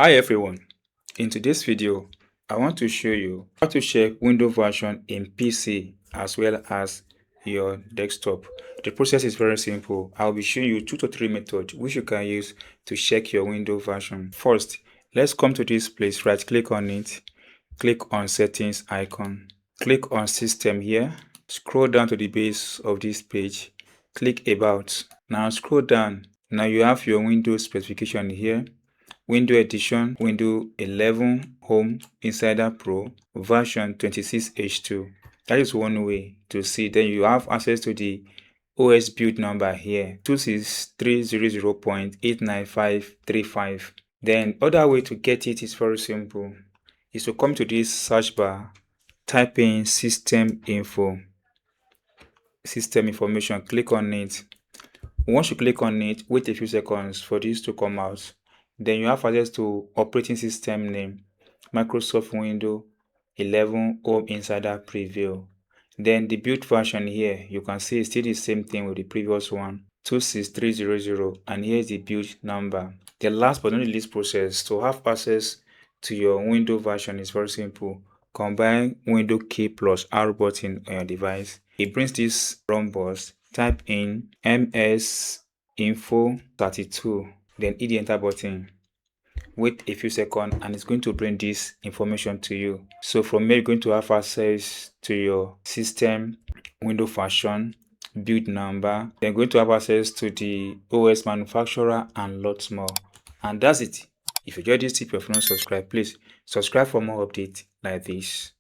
Hi everyone, in today's video I want to show you how to check Windows version in PC as well as your desktop. The process is very simple. I'll be showing you 2 to 3 methods which you can use to check your Windows version. First, let's come to this place, right click on it, click on settings icon, click on system here, scroll down to the base of this page, click about. Now scroll down. Now you have your Windows specification here. Windows Edition, Windows 11 Home Insider Pro, version 26H2. That is one way to see. Then you have access to the OS build number here, 26300.89535. Then other way to get it is very simple. Is to come to this search bar, type in system information, click on it. Once you click on it, wait a few seconds for this to come out. Then you have access to operating system name, Microsoft Windows 11 Home Insider Preview. Then the build version here, you can see it's still the same thing with the previous one, 26300, and here's the build number. The last but not the least process to have access to your Windows version is very simple. Combine Windows key plus R button on your device. It brings this run box. Type in ms-info32, then hit the enter button. Wait a few seconds and it's going to bring this information to you. So from here you're going to have access to your system, Windows version, build number, then going to have access to the OS manufacturer and lots more. And that's it. If you enjoyed this tip, if you're not subscribed, please subscribe for more updates like this.